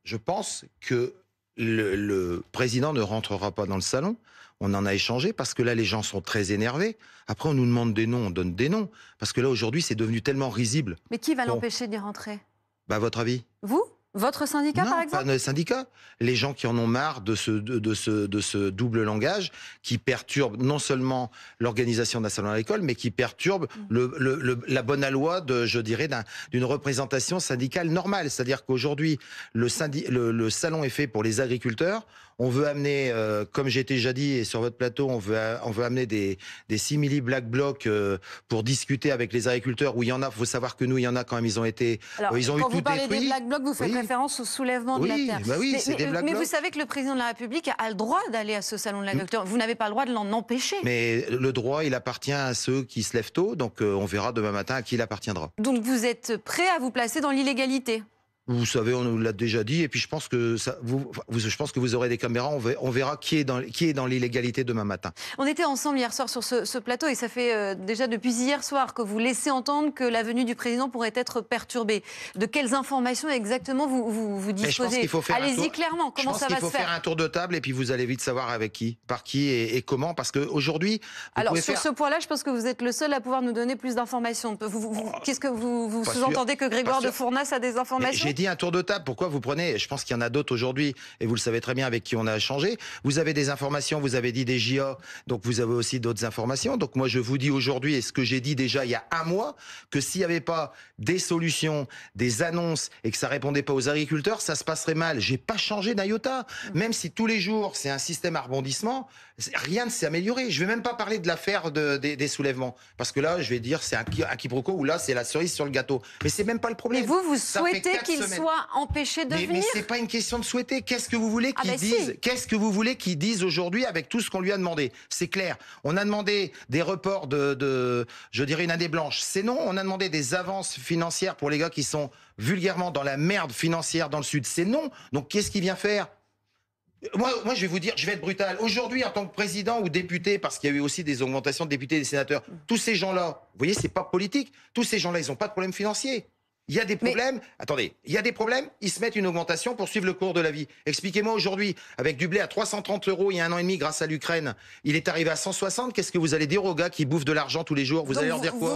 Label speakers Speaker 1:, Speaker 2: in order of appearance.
Speaker 1: Je pense que le président ne rentrera pas dans le salon. On en a échangé parce que là, les gens sont très énervés. Après, on nous demande des noms, on donne des noms. Parce que là, aujourd'hui, c'est devenu tellement risible.
Speaker 2: Mais qui va
Speaker 1: Bon,
Speaker 2: l'empêcher d'y rentrer?
Speaker 1: à votre avis?
Speaker 2: Vous? Votre syndicat, par
Speaker 1: Non,
Speaker 2: exemple?
Speaker 1: pas le syndicat. Les gens qui en ont marre de ce double langage qui perturbe non seulement l'organisation d'un salon à l'école, mais qui perturbe la bonne aloi je dirais, d'une représentation syndicale normale. C'est-à-dire qu'aujourd'hui, le salon est fait pour les agriculteurs. On veut amener, comme j'ai déjà dit, et sur votre plateau, on veut amener des simili black blocs pour discuter avec les agriculteurs. Où il y en a, faut savoir que nous, il y en a quand même, ils ont été,
Speaker 2: Alors,
Speaker 1: ils ont eu
Speaker 2: quand
Speaker 1: tout
Speaker 2: vous parlez
Speaker 1: détruit.
Speaker 2: des black blocs, vous faites référence au soulèvement de la terre.
Speaker 1: Bah oui, c'est des black
Speaker 2: mais
Speaker 1: blocs.
Speaker 2: vous savez que le président de la République a le droit d'aller à ce salon de l'agriculture. Vous n'avez pas le droit de l'en empêcher.
Speaker 1: Mais le droit, il appartient à ceux qui se lèvent tôt. Donc, on verra demain matin à qui il appartiendra.
Speaker 2: Donc vous êtes prêt à vous placer dans l'illégalité?
Speaker 1: Vous savez, on nous l'a déjà dit, et puis je pense que je pense que vous aurez des caméras, on verra qui est dans l'illégalité demain matin.
Speaker 2: On était ensemble hier soir sur ce plateau et ça fait déjà depuis hier soir que vous laissez entendre que la venue du président pourrait être perturbée. De quelles informations exactement vous disposez? Allez-y clairement, comment ça va se faire?
Speaker 1: Je pense qu'il faut faire un tour de table et puis vous allez vite savoir avec qui, par qui et comment, parce qu'aujourd'hui...
Speaker 2: Alors sur ce point-là, je pense que vous êtes le seul à pouvoir nous donner plus d'informations. Qu'est-ce que vous sous-entendez, que Grégoire de Fournas a des informations?
Speaker 1: J'ai dit un tour de table, pourquoi vous prenez, je pense qu'il y en a d'autres aujourd'hui, et vous le savez très bien avec qui on a échangé, vous avez des informations, vous avez dit des JA, donc vous avez aussi d'autres informations, donc moi je vous dis aujourd'hui, et ce que j'ai dit déjà il y a un mois, que s'il n'y avait pas des solutions, des annonces, et que ça répondait pas aux agriculteurs, ça se passerait mal. J'ai pas changé d'un iota, même si tous les jours c'est un système à rebondissement, rien ne s'est amélioré. Je vais même pas parler de l'affaire des soulèvements, parce que là je vais dire c'est un quiproquo, ou là c'est la cerise sur le gâteau, mais c'est même pas le problème.
Speaker 2: Mais vous souhaitez qu'il soit empêché de venir?
Speaker 1: Mais c'est pas une question de souhaiter. Qu'est-ce que vous voulez qu'ils disent?
Speaker 2: Si.
Speaker 1: Qu'est-ce que vous voulez qu'ils disent aujourd'hui avec tout ce qu'on lui a demandé? C'est clair. On a demandé des reports je dirais, une année blanche. C'est non. On a demandé des avances financières pour les gars qui sont vulgairement dans la merde financière dans le Sud. C'est non. Donc qu'est-ce qu'il vient faire? Moi, je vais vous dire, je vais être brutal. Aujourd'hui, en tant que président ou député, parce qu'il y a eu aussi des augmentations de députés et des sénateurs, tous ces gens-là, vous voyez, c'est pas politique. Tous ces gens-là, ils n'ont pas de problème financier. Il y a des problèmes, attendez, il y a des problèmes, ils se mettent une augmentation pour suivre le cours de la vie. Expliquez-moi aujourd'hui, avec du blé à 330 € il y a 1 an et demi grâce à l'Ukraine, il est arrivé à 160, qu'est-ce que vous allez dire aux gars qui bouffent de l'argent tous les jours? Vous allez leur dire quoi?